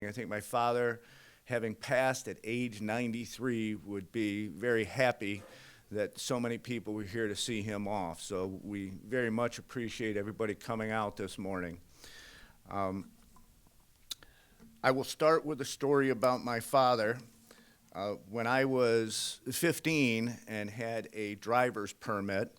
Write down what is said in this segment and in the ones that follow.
I think my father, having passed at age 93, would be very happy that so many people were here to see him off. So we very much appreciate everybody coming out this morning. I will start with a story about my father. When I was 15 and had a driver's permit,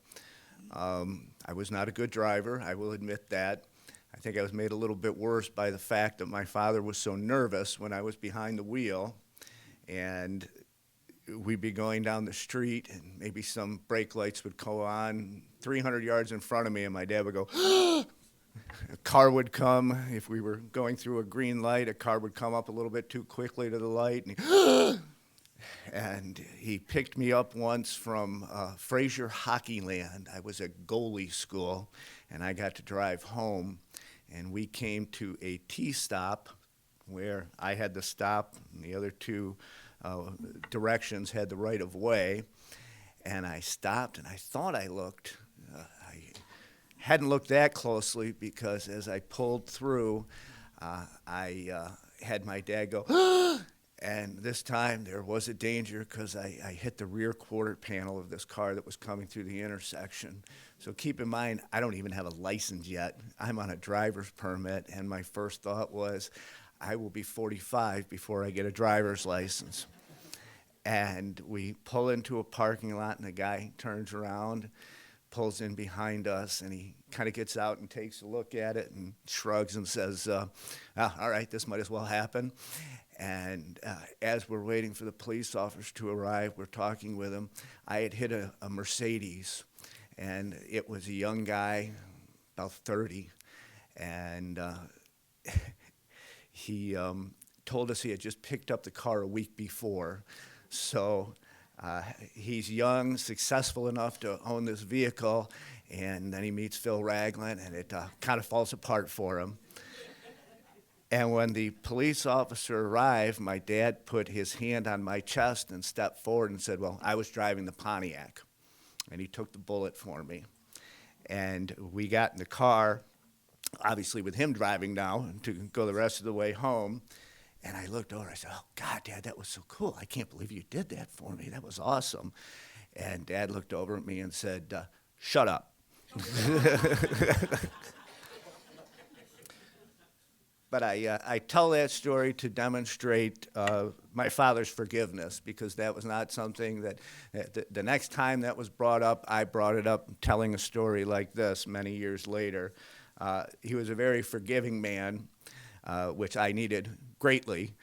I was not a good driver, I will admit that. I think I was made a little bit worse by the fact that my father was so nervous when I was behind the wheel, and we'd be going down the street and maybe some brake lights would go on 300 yards in front of me, and my dad would go, a car would come. If we were going through a green light, a car would come up a little bit too quickly to the light, and he picked me up once from Fraser Hockey Land. I was at goalie school, and I got to drive home, and we came to a T-stop where I had to stop, and the other two directions had the right of way, and I stopped, and I thought I looked. I hadn't looked that closely because as I pulled through, I had my dad go, and this time there was a danger because I hit the rear quarter panel of this car that was coming through the intersection. So keep in mind, I don't even have a license yet. I'm on a driver's permit, and my first thought was, I will be 45 before I get a driver's license. And we pull into a parking lot, and the guy turns around, pulls in behind us, and he kind of gets out and takes a look at it and shrugs and says, all right, this might as well happen. And as we're waiting for the police officers to arrive, we're talking with him. I had hit a Mercedes, and it was a young guy, about 30, and he told us he had just picked up the car a week before. So he's young, successful enough to own this vehicle, and then he meets Phil Raglin, and it kind of falls apart for him. And when the police officer arrived, my dad put his hand on my chest and stepped forward and said, well, I was driving the Pontiac. And he took the bullet for me. And we got in the car, obviously with him driving now, to go the rest of the way home. And I looked over, I said, oh, God, Dad, that was so cool. I can't believe you did that for me. That was awesome. And Dad looked over at me and said, shut up. But I tell that story to demonstrate my father's forgiveness, because that was not something that, the next time that was brought up, I brought it up telling a story like this many years later. He was a very forgiving man, which I needed greatly.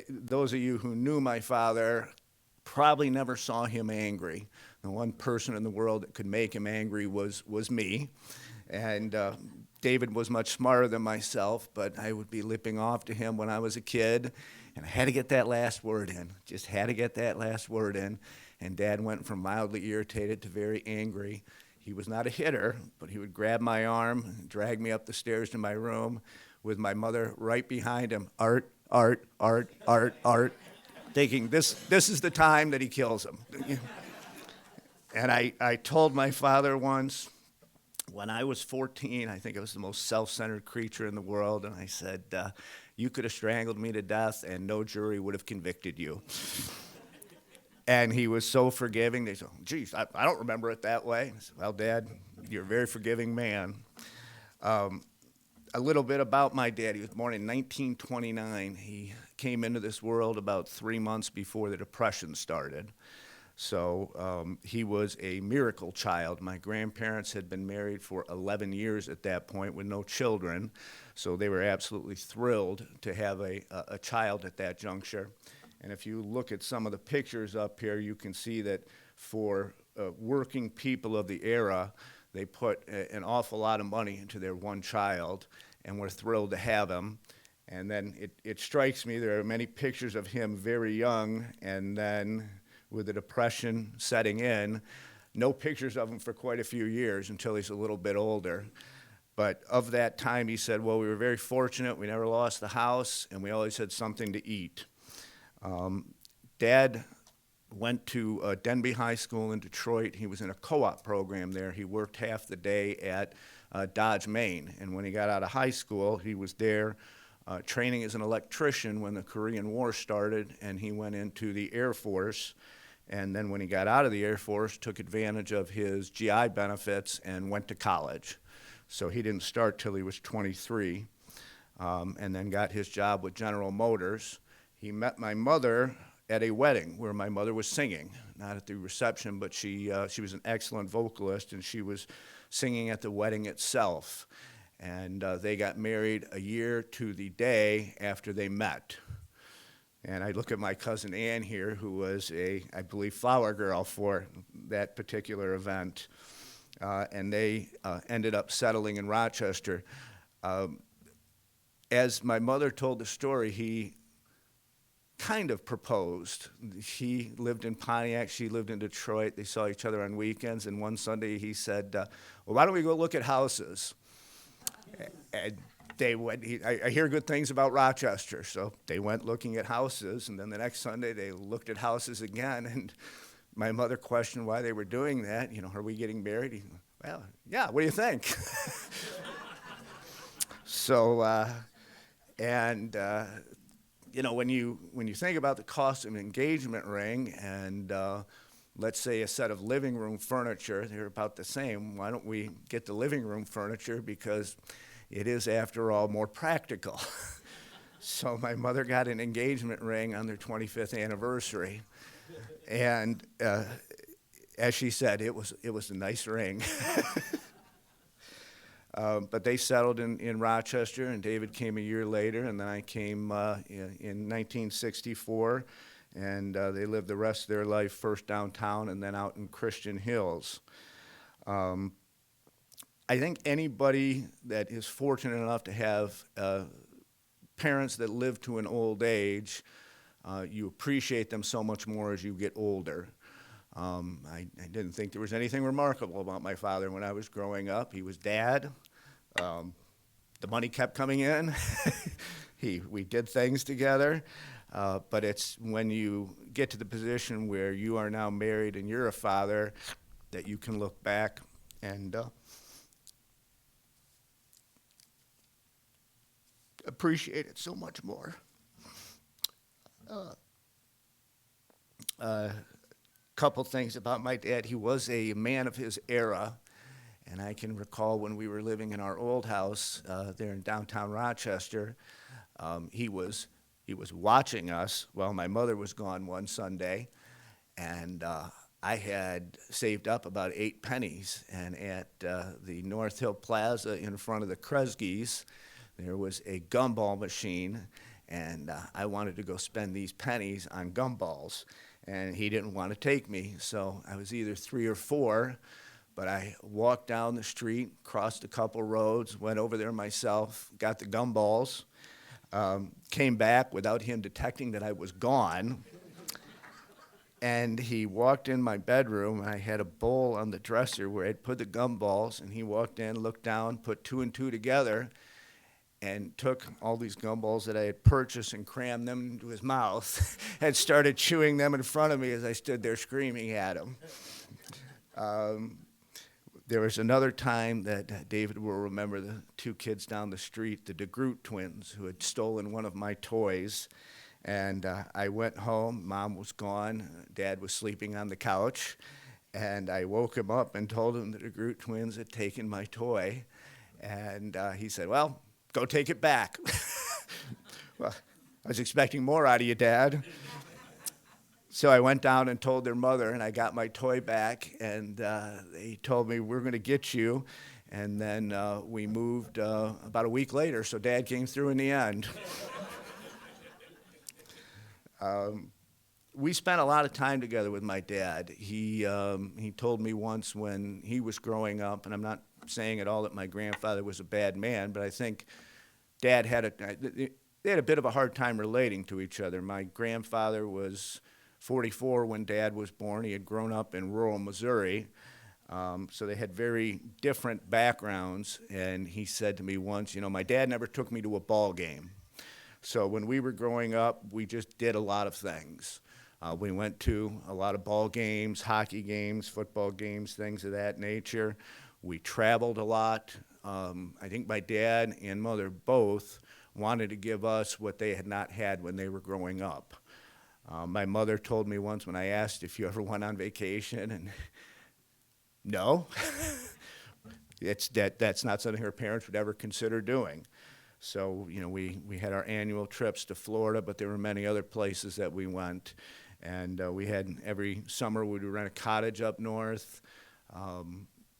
Those of you who knew my father probably never saw him angry. The one person in the world that could make him angry was me. And David was much smarter than myself, but I would be lipping off to him when I was a kid, and I had to get that last word in, just had to get that last word in, and Dad went from mildly irritated to very angry. He was not a hitter, but he would grab my arm and drag me up the stairs to my room with my mother right behind him, Art, Art, Art, Art, Art, thinking this is the time that he kills him. And I told my father once, when I was 14, I think I was the most self-centered creature in the world, and I said, you could have strangled me to death and no jury would have convicted you. And he was so forgiving. They said, geez, I don't remember it that way. I said, well, Dad, you're a very forgiving man. A little bit about my dad. He was born in 1929. He came into this world about 3 months before the Depression started. So he was a miracle child. My grandparents had been married for 11 years at that point with no children, so they were absolutely thrilled to have a child at that juncture. And if you look at some of the pictures up here, you can see that for working people of the era, they put an awful lot of money into their one child, and we're thrilled to have him. And then it strikes me there are many pictures of him very young, and then with the Depression setting in, no pictures of him for quite a few years until he's a little bit older. But of that time, he said, well, we were very fortunate. We never lost the house, and we always had something to eat. Dad went to Denby High School in Detroit. He was in a co-op program there. He worked half the day at Dodge, Maine. And when he got out of high school, he was there training as an electrician when the Korean War started, and he went into the Air Force. And then when he got out of the Air Force, took advantage of his GI benefits and went to college. So he didn't start till he was 23, and then got his job with General Motors. He met my mother at a wedding where my mother was singing, not at the reception, but she was an excellent vocalist, and she was singing at the wedding itself. And they got married a year to the day after they met. And I look at my cousin Ann here, who was I believe, flower girl for that particular event. And they ended up settling in Rochester. As my mother told the story, he kind of proposed. He lived in Pontiac, she lived in Detroit. They saw each other on weekends, and one Sunday he said, well, why don't we go look at houses? And they went, I hear good things about Rochester, so they went looking at houses, and then the next Sunday they looked at houses again, and my mother questioned why they were doing that. Are we getting married? He, well, yeah, what do you think? So, when you think about the cost of an engagement ring and let's say a set of living room furniture, they're about the same. Why don't we get the living room furniture, because it is, after all, more practical. So my mother got an engagement ring on their 25th anniversary, and as she said, it was a nice ring. But they settled in Rochester, and David came a year later, and then I came in 1964, and they lived the rest of their life first downtown and then out in Christian Hills. I think anybody that is fortunate enough to have parents that live to an old age, you appreciate them so much more as you get older. I didn't think there was anything remarkable about my father when I was growing up. He was dad. The money kept coming in. We did things together. But it's when you get to the position where you are now married and you're a father that you can look back and appreciate it so much more. Couple things about my dad. He was a man of his era, and I can recall when we were living in our old house there in downtown Rochester, he was watching us while my mother was gone one Sunday, and I had saved up about 8 pennies, and at the North Hill Plaza in front of the Kresge's, there was a gumball machine, and I wanted to go spend these pennies on gumballs, and he didn't want to take me, so I was either 3 or 4, but I walked down the street, crossed a couple roads, went over there myself, got the gumballs, came back without him detecting that I was gone, and he walked in my bedroom, and I had a bowl on the dresser where I'd put the gumballs, and he walked in, looked down, put 2 and 2 together, and took all these gumballs that I had purchased and crammed them into his mouth and started chewing them in front of me as I stood there screaming at him. There was another time that David will remember, the 2 kids down the street, the DeGroot twins, who had stolen one of my toys. And I went home, Mom was gone, Dad was sleeping on the couch, and I woke him up and told him the DeGroot twins had taken my toy. And he said, well, go take it back. Well, I was expecting more out of you, Dad. So I went down and told their mother, and I got my toy back, and they told me, we're going to get you. And then we moved about a week later, so Dad came through in the end. We spent a lot of time together with my dad. He told me once when he was growing up, and I'm not saying at all that my grandfather was a bad man, but I think Dad they had a bit of a hard time relating to each other. My grandfather was 44 when Dad was born. He had grown up in rural Missouri, so they had very different backgrounds. And he said to me once, my dad never took me to a ball game. So when we were growing up, we just did a lot of things. We went to a lot of ball games, hockey games, football games, things of that nature. We traveled a lot. I think my dad and mother both wanted to give us what they had not had when they were growing up. My mother told me once when I asked if you ever went on vacation, and no, that's not something her parents would ever consider doing. So, we had our annual trips to Florida, but there were many other places that we went. And we had every summer we would rent a cottage up north.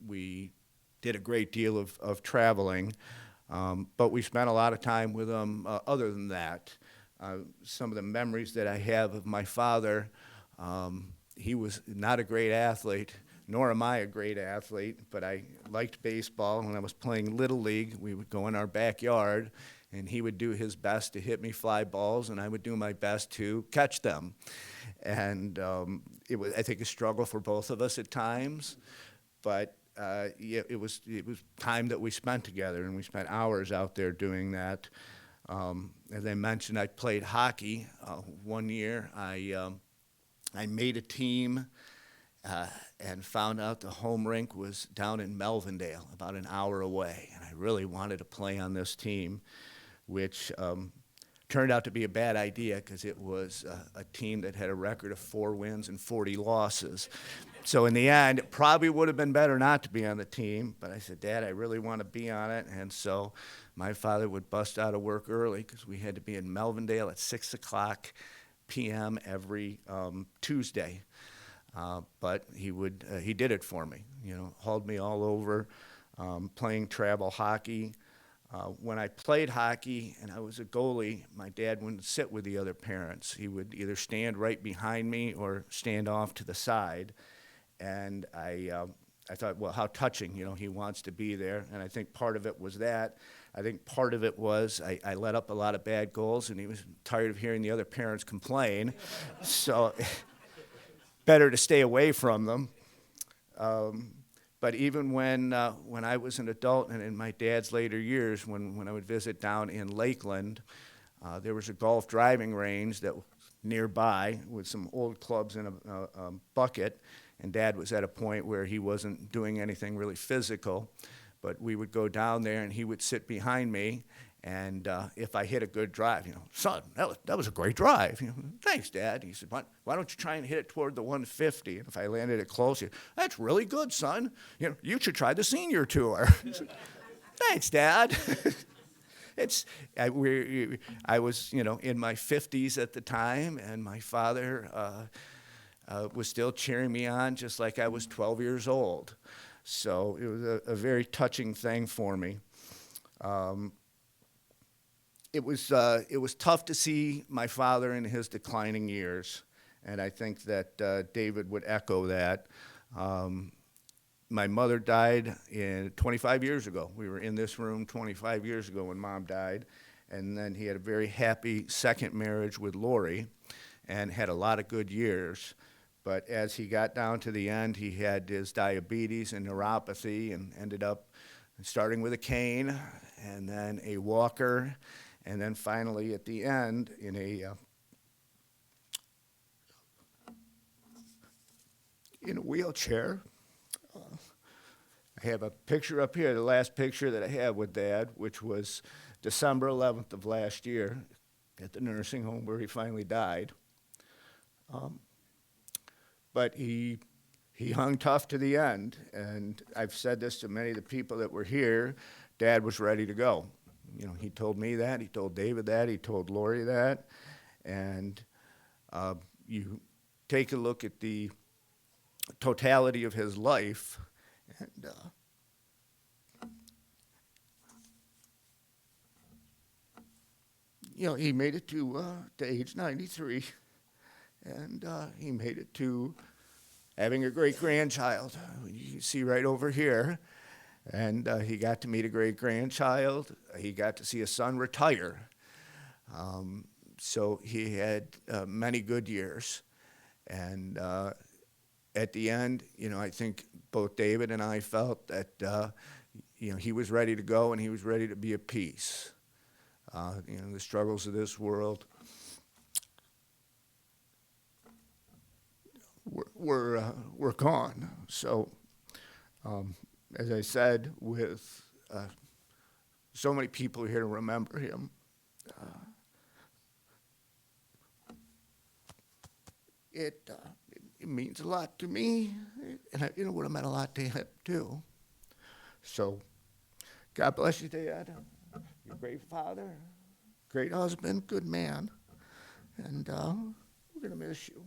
We did a great deal of traveling, but we spent a lot of time with them other than that. Some of the memories that I have of my father, he was not a great athlete, nor am I a great athlete, but I liked baseball. When I was playing Little League, we would go in our backyard, and he would do his best to hit me fly balls, and I would do my best to catch them. And it was, I think, a struggle for both of us at times, but yeah, it was time that we spent together, and we spent hours out there doing that. As I mentioned, I played hockey. One year, I made a team and found out the home rink was down in Melvindale, about an hour away, and I really wanted to play on this team, which turned out to be a bad idea because it was a team that had a record of 4 wins and 40 losses. So in the end, it probably would have been better not to be on the team, but I said, Dad, I really want to be on it, and so my father would bust out of work early because we had to be in Melvindale at 6 o'clock p.m. every Tuesday. But he did it for me, hauled me all over, playing travel hockey. When I played hockey and I was a goalie, my dad wouldn't sit with the other parents. He would either stand right behind me or stand off to the side. And I thought, well, how touching, he wants to be there. And I think part of it was that. I think part of it was I let up a lot of bad goals, and he was tired of hearing the other parents complain. So better to stay away from them. But even when I was an adult and in my dad's later years, when I would visit down in Lakeland, there was a golf driving range that was nearby with some old clubs in a bucket, and Dad was at a point where he wasn't doing anything really physical, but we would go down there and he would sit behind me, and if I hit a good drive, son, that was a great drive. Thanks, Dad. He said, why don't you try and hit it toward the 150? And if I landed it close, that's really good, son. You should try the senior tour. Thanks, Dad. I was, in my 50s at the time, and my father was still cheering me on just like I was 12 years old. So it was a very touching thing for me. It was tough to see my father in his declining years, and I think that David would echo that. My mother died 25 years ago. We were in this room 25 years ago when Mom died, and then he had a very happy second marriage with Lori and had a lot of good years. But as he got down to the end, he had his diabetes and neuropathy and ended up starting with a cane and then a walker, and then finally at the end in a wheelchair. I have a picture up here, the last picture that I have with Dad, which was December 11th of last year at the nursing home where he finally died. But he hung tough to the end, and I've said this to many of the people that were here. Dad was ready to go. He told me that, he told David that, he told Lori that, and you take a look at the totality of his life, and he made it to age 93, and he made it to having a great-grandchild. You can see right over here. And he got to meet a great-grandchild. He got to see a son retire. So he had many good years. And at the end, I think both David and I felt that, he was ready to go and he was ready to be at peace. The struggles of this world were gone. So, as I said, with so many people here to remember him, It means a lot to me, and it would have meant a lot to him too. So, God bless you, Dad. You're a great father, great husband, good man, and we're gonna miss you.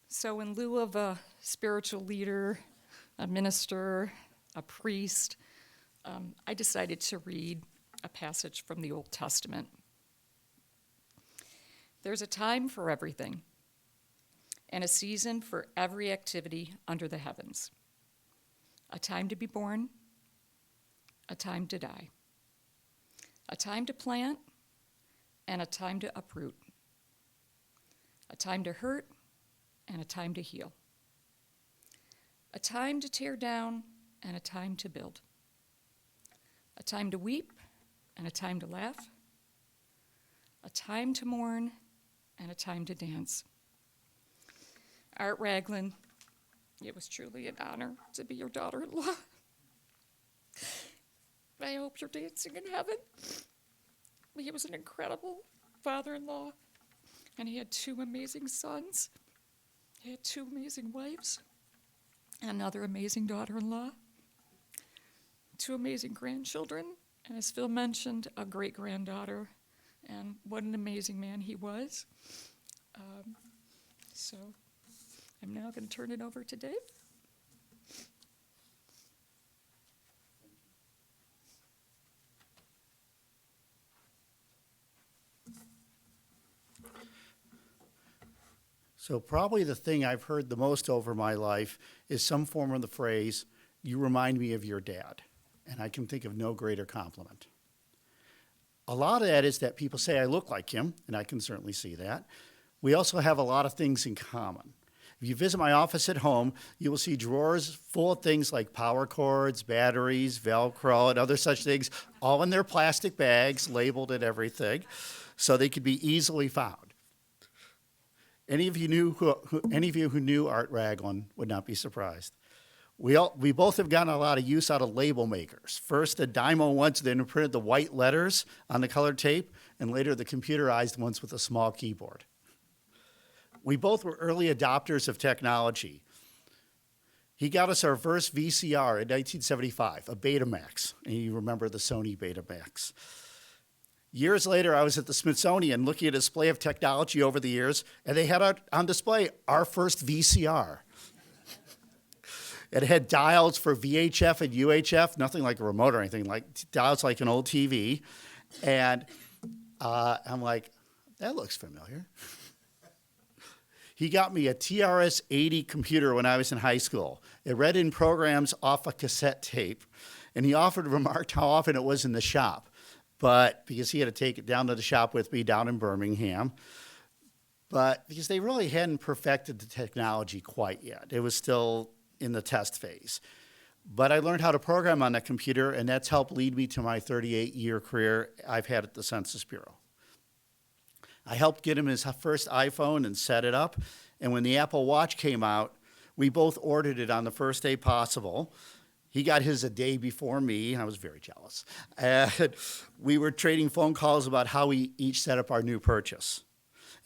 So in lieu of a spiritual leader, a minister, a priest, I decided to read a passage from the Old Testament. There's a time for everything, and a season for every activity under the heavens. A time to be born, a time to die. A time to plant, and a time to uproot. A time to hurt, and a time to heal. A time to tear down, and a time to build. A time to weep, and a time to laugh. A time to mourn, and a time to dance. Art Raglin, it was truly an honor to be your daughter-in-law. I hope you're dancing in heaven. He was an incredible father-in-law, and he had 2 amazing sons. He had 2 amazing wives, and another amazing daughter-in-law, 2 amazing grandchildren, and as Phil mentioned, a great-granddaughter, and what an amazing man he was. So I'm now going to turn it over to Dave. So probably the thing I've heard the most over my life is some form of the phrase, "You remind me of your dad." And I can think of no greater compliment. A lot of that is that people say I look like him, and I can certainly see that. We also have a lot of things in common. If you visit my office at home, you will see drawers full of things like power cords, batteries, Velcro, and other such things, all in their plastic bags, labeled and everything, so they could be easily found. Any of you who knew Art Raglin would not be surprised. We both have gotten a lot of use out of label makers. First, the Dymo ones that printed the white letters on the colored tape, and later the computerized ones with a small keyboard. We both were early adopters of technology. He got us our first VCR in 1975, a Betamax, and you remember the Sony Betamax. Years later, I was at the Smithsonian looking at a display of technology over the years, and they had on display our first VCR. It had dials for VHF and UHF, nothing like a remote or anything, like dials like an old TV. And I'm like, that looks familiar. He got me a TRS-80 computer when I was in high school. It read in programs off a cassette tape, and he remarked how often it was in the shop. But because he had to take it down to the shop with me down in Birmingham, but because they really hadn't perfected the technology quite yet. It was still in the test phase. But I learned how to program on that computer, and that's helped lead me to my 38-year career I've had at the Census Bureau. I helped get him his first iPhone and set it up, and when the Apple Watch came out, we both ordered it on the first day possible. He got his a day before me, and I was very jealous. And we were trading phone calls about how we each set up our new purchase.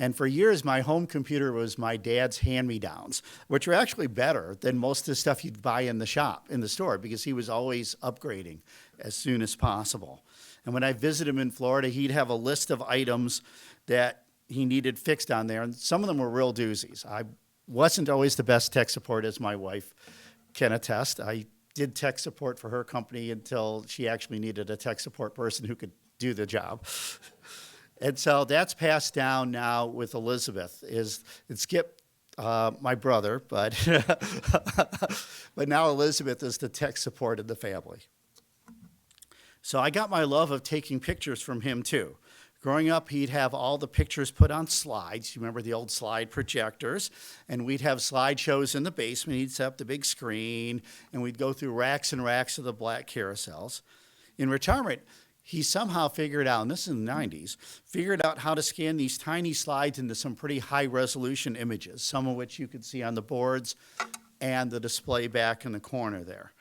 And for years, my home computer was my dad's hand-me-downs, which were actually better than most of the stuff you'd buy in the shop, in the store, because he was always upgrading as soon as possible. And when I visited him in Florida, he'd have a list of items that he needed fixed on there, and some of them were real doozies. I wasn't always the best tech support, as my wife can attest. I did tech support for her company until she actually needed a tech support person who could do the job. And so that's passed down now with Elizabeth. It's Skip, my brother, but but now Elizabeth is the tech support of the family. So I got my love of taking pictures from him too. Growing up, he'd have all the pictures put on slides. You remember the old slide projectors? And we'd have slideshows in the basement. He'd set up the big screen, and we'd go through racks and racks of the black carousels. In retirement, he somehow figured out, and this is in the 90s, figured out how to scan these tiny slides into some pretty high resolution images, some of which you could see on the boards and the display back in the corner there.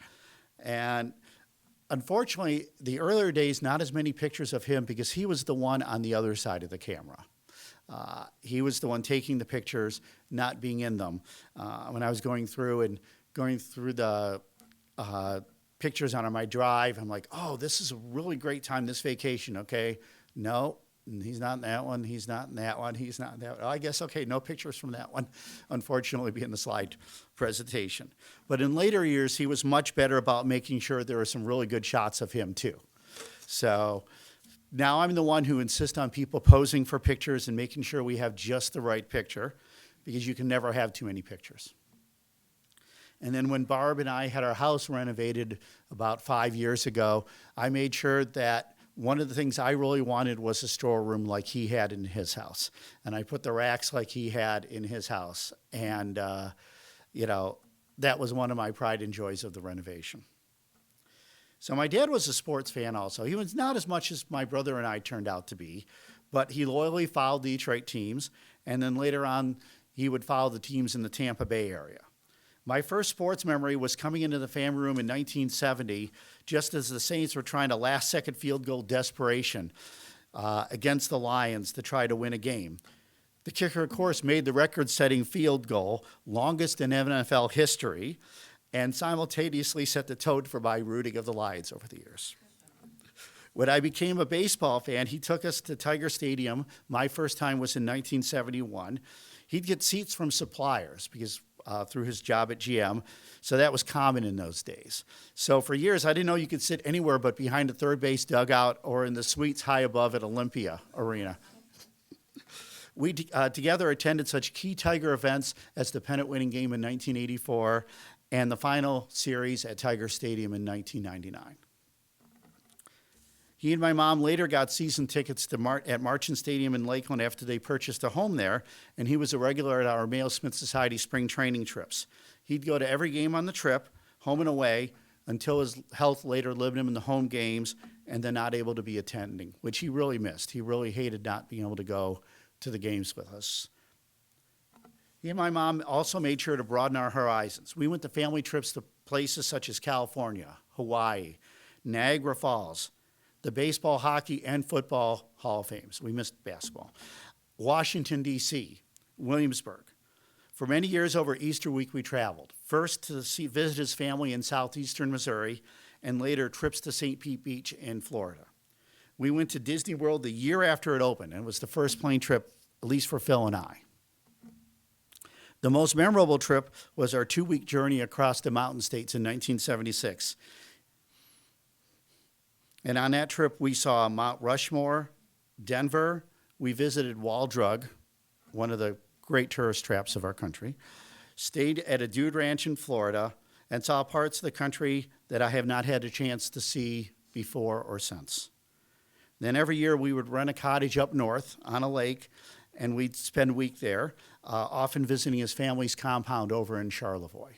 And unfortunately, the earlier days, not as many pictures of him because he was the one on the other side of the camera. He was the one taking the pictures, not being in them. When I was going through the pictures on my drive, I'm like, oh, this is a really great time, this vacation, okay? No, he's not in that one, he's not in that one, he's not in that one. Oh, I guess, okay, no pictures from that one, unfortunately, be in the slide presentation. But in later years, he was much better about making sure there were some really good shots of him, too. So now I'm the one who insists on people posing for pictures and making sure we have just the right picture, because you can never have too many pictures. And then when Barb and I had our house renovated about 5 years ago, I made sure that one of the things I really wanted was a storeroom like he had in his house. And I put the racks like he had in his house. And, that was one of my pride and joys of the renovation. So my dad was a sports fan also. He was not as much as my brother and I turned out to be, but he loyally followed the Detroit teams. And then later on, he would follow the teams in the Tampa Bay area. My first sports memory was coming into the family room in 1970, just as the Saints were trying to last-second field goal desperation against the Lions to try to win a game. The kicker, of course, made the record-setting field goal, longest in NFL history, and simultaneously set the tone for my rooting of the Lions over the years. When I became a baseball fan, he took us to Tiger Stadium. My first time was in 1971. He'd get seats from suppliers because through his job at GM, so that was common in those days. So for years, I didn't know you could sit anywhere but behind a third base dugout or in the suites high above at Olympia Arena. We together attended such key Tiger events as the pennant-winning game in 1984 and the final series at Tiger Stadium in 1999. He and my mom later got season tickets to at Marchand Stadium in Lakeland after they purchased a home there, and he was a regular at our Mayo Smith Society spring training trips. He'd go to every game on the trip, home and away, until his health later limited him in the home games and then not able to be attending, which he really missed. He really hated not being able to go to the games with us. He and my mom also made sure to broaden our horizons. We went to family trips to places such as California, Hawaii, Niagara Falls, the Baseball, Hockey, and Football Hall of Fames. We missed basketball. Washington, D.C., Williamsburg. For many years over Easter week, we traveled. First to visit his family in southeastern Missouri, and later trips to St. Pete Beach in Florida. We went to Disney World the year after it opened, and it was the first plane trip, at least for Phil and I. The most memorable trip was our 2-week journey across the Mountain States in 1976. And on that trip, we saw Mount Rushmore, Denver. We visited Wall Drug, one of the great tourist traps of our country, stayed at a dude ranch in Florida, and saw parts of the country that I have not had a chance to see before or since. Then every year we would rent a cottage up north on a lake, and we'd spend a week there, often visiting his family's compound over in Charlevoix.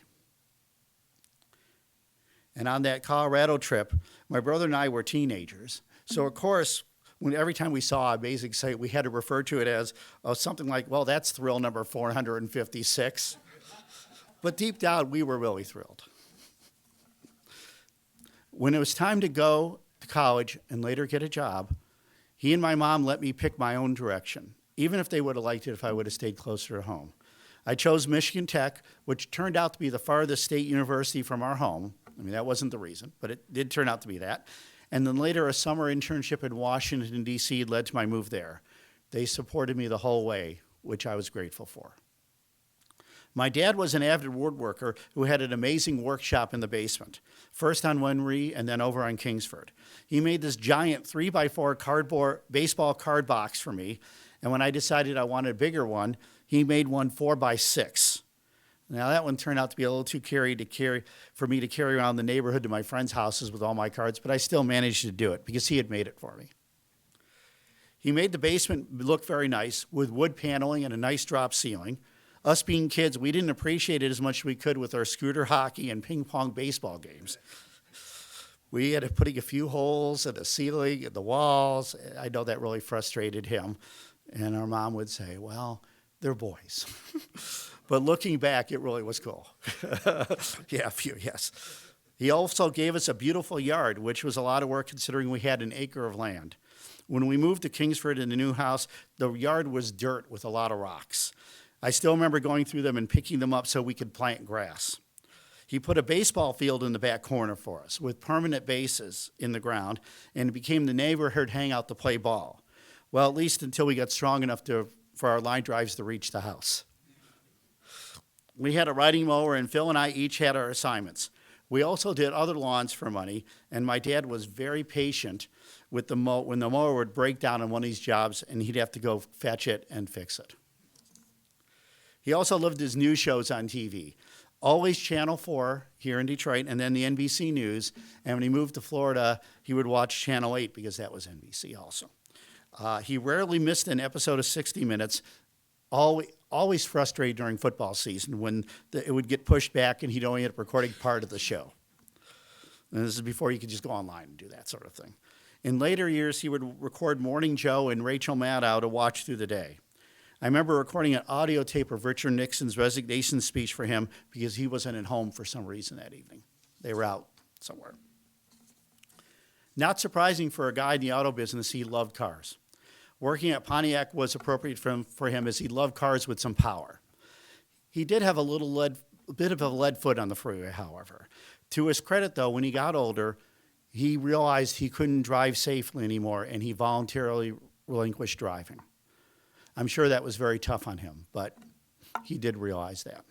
And on that Colorado trip, my brother and I were teenagers. So, of course, every time we saw a amazing sight, we had to refer to it as something like, well, that's thrill number 456. But deep down, we were really thrilled. When it was time to go to college and later get a job, he and my mom let me pick my own direction, even if they would have liked it if I would have stayed closer to home. I chose Michigan Tech, which turned out to be the farthest state university from our home. I mean, that wasn't the reason, but it did turn out to be that. And then later, a summer internship in Washington, D.C. led to my move there. They supported me the whole way, which I was grateful for. My dad was an avid woodworker who had an amazing workshop in the basement, first on Wenry and then over on Kingsford. He made this giant 3x4 cardboard baseball card box for me, and when I decided I wanted a bigger one, he made one 4x6. Now, that one turned out to be a little too for me to carry around the neighborhood to my friends' houses with all my cards, but I still managed to do it because he had made it for me. He made the basement look very nice with wood paneling and a nice drop ceiling. Us being kids, we didn't appreciate it as much as we could with our scooter hockey and ping pong baseball games. We ended up putting a few holes in the ceiling and the walls. I know that really frustrated him. And our mom would say, well, they're boys. But looking back, it really was cool. Yeah, a few, yes. He also gave us a beautiful yard, which was a lot of work considering we had an acre of land. When we moved to Kingsford in the new house, the yard was dirt with a lot of rocks. I still remember going through them and picking them up so we could plant grass. He put a baseball field in the back corner for us with permanent bases in the ground, and it became the neighborhood hangout to play ball. Well, at least until we got strong enough for our line drives to reach the house. We had a riding mower, and Phil and I each had our assignments. We also did other lawns for money, and my dad was very patient with when the mower would break down on one of these jobs, and he'd have to go fetch it and fix it. He also loved his news shows on TV. Always Channel 4 here in Detroit, and then the NBC News. And when he moved to Florida, he would watch Channel 8 because that was NBC also. He rarely missed an episode of 60 Minutes, always frustrated during football season when it would get pushed back and he'd only end up recording part of the show. And this is before you could just go online and do that sort of thing. In later years, he would record Morning Joe and Rachel Maddow to watch through the day. I remember recording an audio tape of Richard Nixon's resignation speech for him because he wasn't at home for some reason that evening. They were out somewhere. Not surprising for a guy in the auto business, he loved cars. Working at Pontiac was appropriate for him as he loved cars with some power. He did have a bit of a lead foot on the freeway, however. To his credit, though, when he got older, he realized he couldn't drive safely anymore, and he voluntarily relinquished driving. I'm sure that was very tough on him, but he did realize that.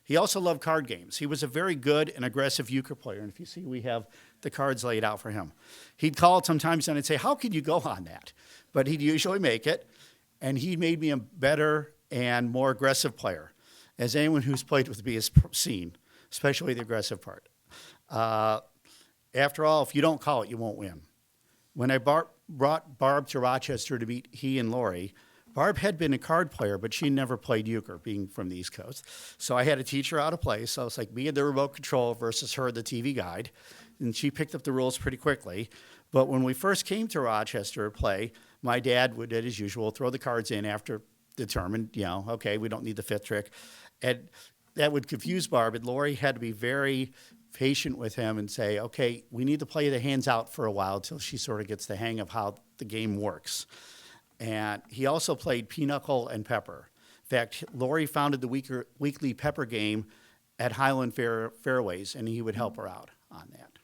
He also loved card games. He was a very good and aggressive euchre player, and if you see, we have the cards laid out for him. He'd call it sometimes and I'd say, how could you go on that? But he'd usually make it, and he made me a better and more aggressive player, as anyone who's played with me has seen, especially the aggressive part. After all, if you don't call it, you won't win. When I brought Barb to Rochester to meet he and Lori, Barb had been a card player, but she never played euchre, being from the East Coast. So I had to teach her how to play. So it's like me and the remote control versus her, the TV guide. And she picked up the rules pretty quickly. But when we first came to Rochester to play, my dad would, as usual, throw the cards in after determined, okay, we don't need the fifth trick. And that would confuse Barb. And Lori had to be very patient with him and say, okay, we need to play the hands out for a while until she sort of gets the hang of how the game works. And he also played pinochle and pepper. In fact, Lori founded the weekly pepper game at Highland Fairways, and he would help her out on that.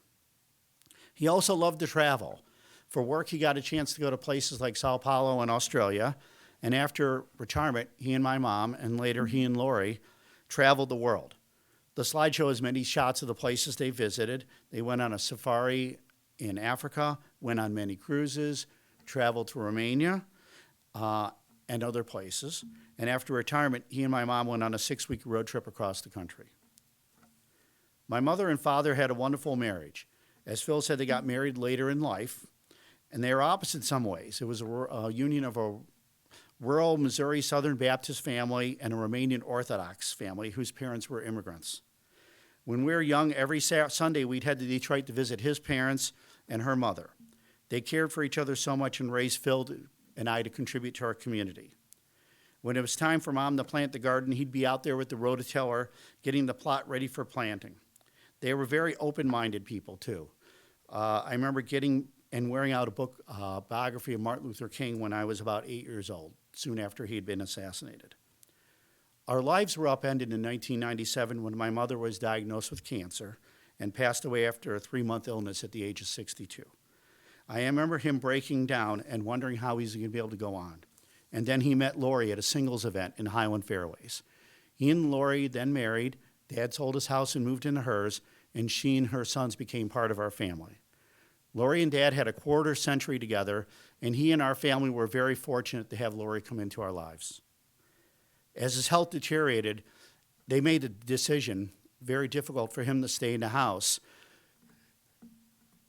He also loved to travel. For work, he got a chance to go to places like Sao Paulo and Australia. And after retirement, he and my mom, and later he and Lori, traveled the world. The slideshow has many shots of the places they visited. They went on a safari in Africa, went on many cruises, traveled to Romania, and other places. And after retirement, he and my mom went on a 6-week road trip across the country. My mother and father had a wonderful marriage. As Phil said, they got married later in life, and they were opposite in some ways. It was a union of a rural Missouri Southern Baptist family and a Romanian Orthodox family whose parents were immigrants. When we were young, every Sunday we'd head to Detroit to visit his parents and her mother. They cared for each other so much and raised Phil and I to contribute to our community. When it was time for Mom to plant the garden, he'd be out there with the rototiller, getting the plot ready for planting. They were very open-minded people, too. I remember getting and wearing out a book, biography of Martin Luther King when I was about 8 years old, soon after he had been assassinated. Our lives were upended in 1997 when my mother was diagnosed with cancer and passed away after a 3-month illness at the age of 62. I remember him breaking down and wondering how he's going to be able to go on. And then he met Lori at a singles event in Highland Fairways. He and Lori then married. Dad sold his house and moved into hers, and she and her sons became part of our family. Lori and Dad had a quarter century together, and he and our family were very fortunate to have Lori come into our lives. As his health deteriorated, they made a decision, very difficult for him to stay in the house,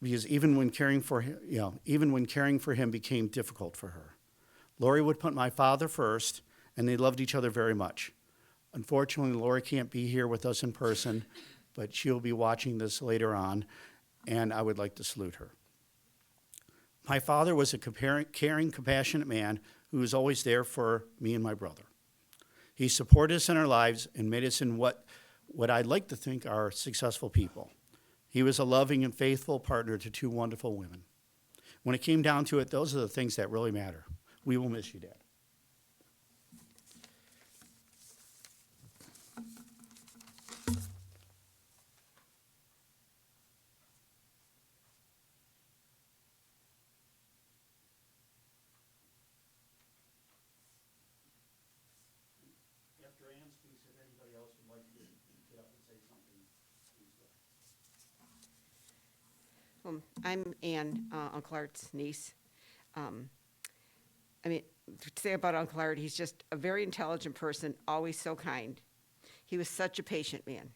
because even when caring for him became difficult for her. Lori would put my father first, and they loved each other very much. Unfortunately, Lori can't be here with us in person, but she'll be watching this later on. and I would like to salute her. My father was a caring, compassionate man who was always there for me and my brother. He supported us in our lives and made us in what I'd like to think are successful people. He was a loving and faithful partner to two wonderful women. When it came down to it, those are the things that really matter. We will miss you, Dad. After Ann speaks, if anybody else would like to get up and say something, please go. I'm Ann, Uncle Art's niece. To say about Uncle Art, he's just a very intelligent person, always so kind. He was such a patient man.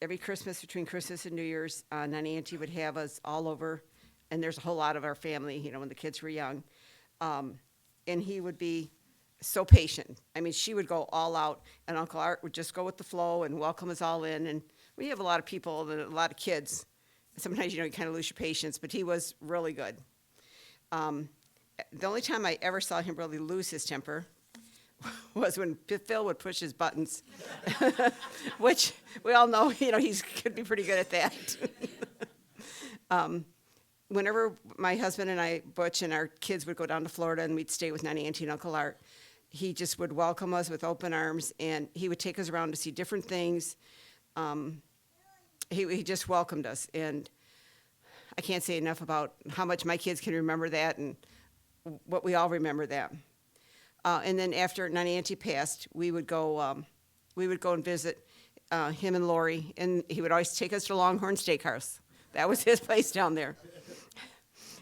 Every Christmas, between Christmas and New Year's, Nanny Auntie would have us all over, and there's a whole lot of our family, when the kids were young. And he would be so patient. She would go all out, and Uncle Art would just go with the flow and welcome us all in. And we have a lot of people and a lot of kids. Sometimes, you kind of lose your patience, but he was really good. The only time I ever saw him really lose his temper was when Phil would push his buttons, which we all know, he could be pretty good at that. Whenever my husband and I, Butch, and our kids would go down to Florida and we'd stay with Nanny Auntie and Uncle Art, he just would welcome us with open arms, and he would take us around to see different things. He just welcomed us, and I can't say enough about how much my kids can remember that and what we all remember that. And then after Nanny Auntie passed, we would go and visit him and Lori, and he would always take us to Longhorn Steakhouse. That was his place down there.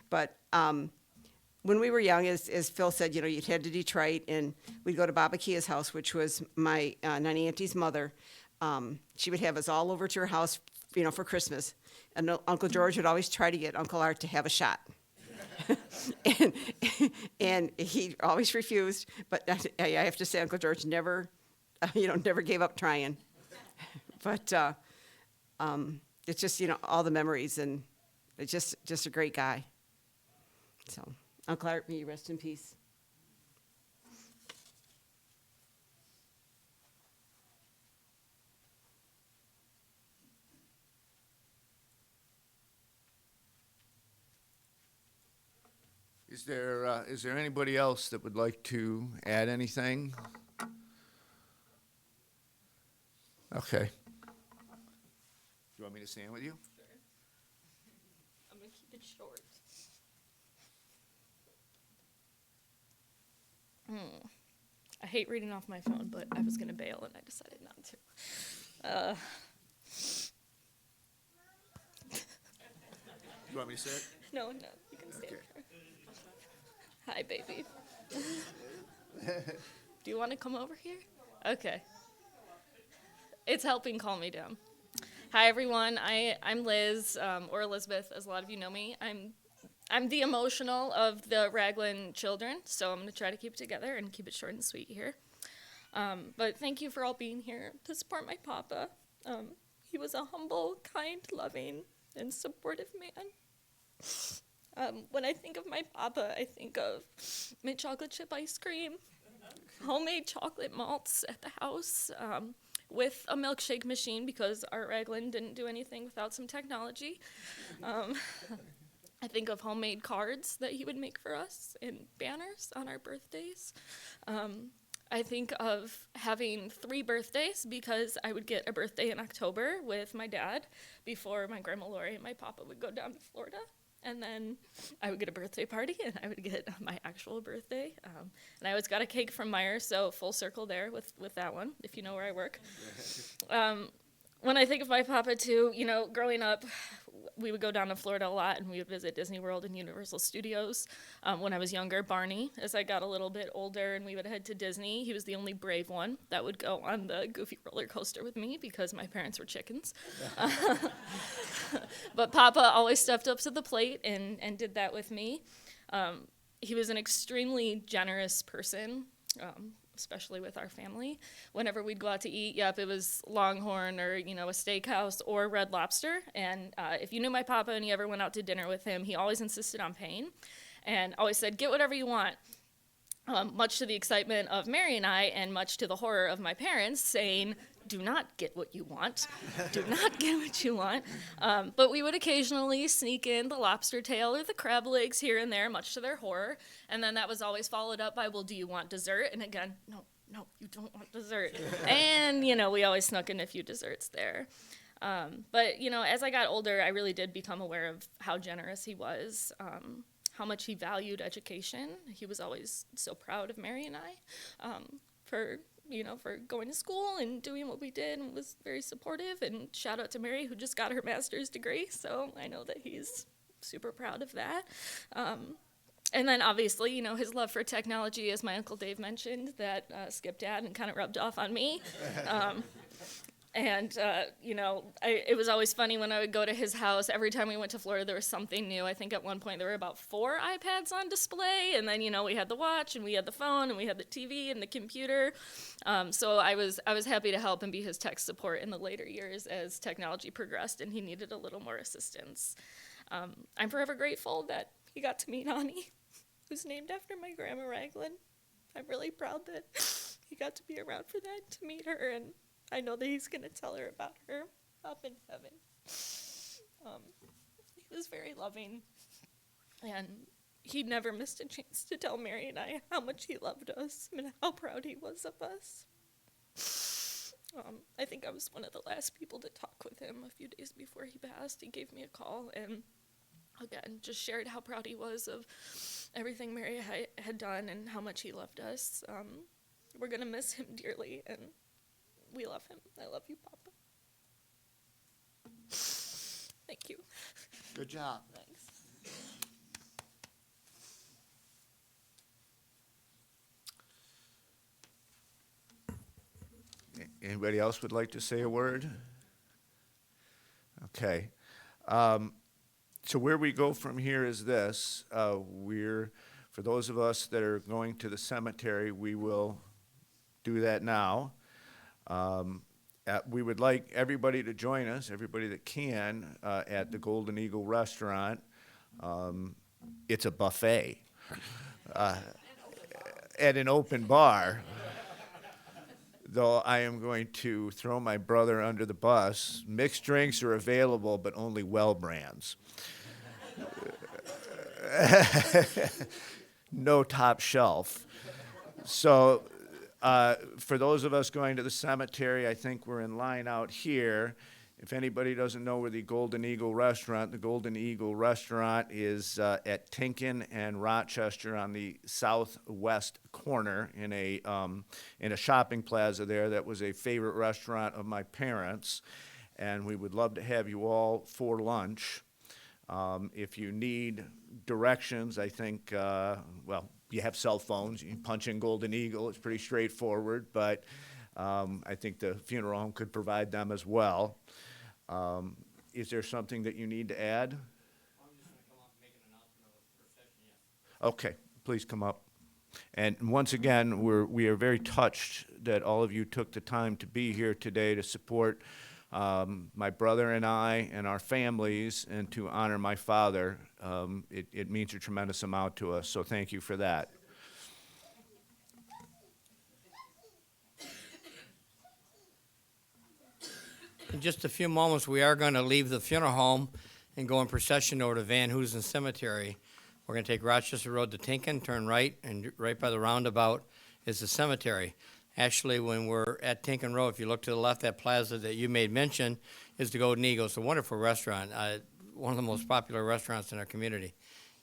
But when we were young, as Phil said, you'd head to Detroit, and we'd go to Baba Kia's house, which was my Nanny Auntie's mother. She would have us all over to her house, for Christmas. And Uncle George would always try to get Uncle Art to have a shot. and he always refused, but I have to say Uncle George never gave up trying. But it's just, all the memories, and it's just a great guy. So, Uncle Art, may you rest in peace. Is there anybody else that would like to add anything? Okay. Do you want me to stand with you? Sure. I'm going to keep it short. I hate reading off my phone, but I was going to bail and I decided not to. You want me to say it? No, you can stay Okay. there. Hi, baby. Do you want to come over here? Okay. It's helping calm me down. Hi, everyone. I'm Liz, or Elizabeth, as a lot of you know me. I'm the emotional of the Raglin children, so I'm going to try to keep it together and keep it short and sweet here. But thank you for all being here to support my papa. He was a humble, kind, loving, and supportive man. When I think of my papa, I think of my chocolate chip ice cream, homemade chocolate malts at the house, with a milkshake machine because Art Raglin didn't do anything without some technology. I think of homemade cards that he would make for us and banners on our birthdays. I think of having 3 birthdays because I would get a birthday in October with my dad before my grandma Lori and my papa would go down to Florida. And then I would get a birthday party, and I would get my actual birthday. And I always got a cake from Meyer, so full circle there with that one, if you know where I work. When I think of my papa, too, growing up, we would go down to Florida a lot, and we would visit Disney World and Universal Studios. When I was younger, Barney, as I got a little bit older and we would head to Disney, he was the only brave one that would go on the Goofy roller coaster with me because my parents were chickens. But Papa always stepped up to the plate and did that with me. He was an extremely generous person, especially with our family. Whenever we'd go out to eat, yep, it was Longhorn or, you know, a steakhouse or Red Lobster. And if you knew my papa and you ever went out to dinner with him, he always insisted on paying and always said, get whatever you want. Much to the excitement of Mary and I, and much to the horror of my parents, saying, do not get what you want. Do not get what you want. But we would occasionally sneak in the lobster tail or the crab legs here and there, much to their horror. And then that was always followed up by, well, do you want dessert? And again, no, you don't want dessert. And, you know, we always snuck in a few desserts there. But, you know, as I got older, I really did become aware of how generous he was, how much he valued education. He was always so proud of Mary and I for going to school and doing what we did, and was very supportive. And shout out to Mary, who just got her master's degree. So I know that he's super proud of that. And then obviously, you know, his love for technology, as my Uncle Dave mentioned, that skipped dad and kind of rubbed off on me. You know, it was always funny when I would go to his house. Every time we went to Florida, there was something new. I think at one point there were about 4 iPads on display. And then, you know, we had the watch and we had the phone and we had the TV and the computer. So I was happy to help and be his tech support in the later years as technology progressed and he needed a little more assistance. I'm forever grateful that he got to meet Ani, who's named after my grandma Raglin. I'm really proud that he got to be around for that, to meet her, and I know that he's going to tell her about her up in heaven. He was very loving, and he never missed a chance to tell Mary and I how much he loved us and how proud he was of us. I think I was one of the last people to talk with him a few days before he passed. He gave me a call and, again, just shared how proud he was of everything Mary had done and how much he loved us. We're going to miss him dearly, and we love him. I love you, Papa. Thank you. Good job. Thanks. Anybody else would like to say a word? Okay. So where we go from here is this. For those of us that are going to the cemetery, we will do that now. We would like everybody to join us, everybody that can, at the Golden Eagle Restaurant. It's a buffet at an open bar. Though I am going to throw my brother under the bus. Mixed drinks are available, but only well brands. No top shelf. So for those of us going to the cemetery, I think we're in line out here. If anybody doesn't know where the Golden Eagle Restaurant is at Tinkin and Rochester on the southwest corner in a shopping plaza there. That was a favorite restaurant of my parents, and we would love to have you all for lunch. If you need directions, I think, you have cell phones. You can punch in Golden Eagle. It's pretty straightforward, but I think the funeral home could provide them as well. Is there something that you need to add? I'm just going to come up and make an announcement of the procession, yes. Okay, please come up. And once again, we are very touched that all of you took the time to be here today to support my brother and I and our families and to honor my father. It means a tremendous amount to us, so thank you for that. In just a few moments, we are going to leave the funeral home and go in procession over to Van Hoosen Cemetery. We're going to take Rochester Road to Tinkin, turn right, and right by the roundabout is the cemetery. Actually, when we're at Tinkin Road, if you look to the left, that plaza that you made mention is the Golden Eagle. It's a wonderful restaurant, one of the most popular restaurants in our community.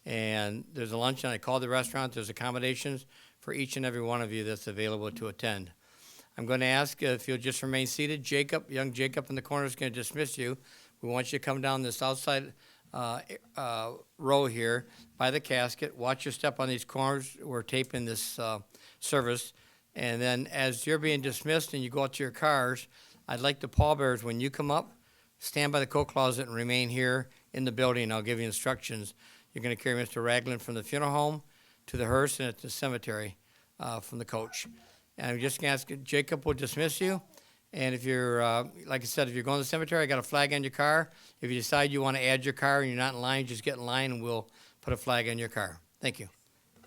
And there's a luncheon. I called the restaurant. There's accommodations for each and every one of you that's available to attend. I'm going to ask if you'll just remain seated. Jacob, young Jacob in the corner is going to dismiss you. We want you to come down this outside row here by the casket. Watch your step on these corners. We're taping this service. And then as you're being dismissed and you go out to your cars, I'd like the pallbearers, when you come up, stand by the coat closet and remain here in the building. I'll give you instructions. You're going to carry Mr. Raglin from the funeral home to the hearse and at the cemetery from the coach. And I'm just going to ask, Jacob will dismiss you. And if you're, like I said, if you're going to the cemetery, I got a flag on your car. If you decide you want to add your car and you're not in line, just get in line and we'll put a flag on your car. Thank you.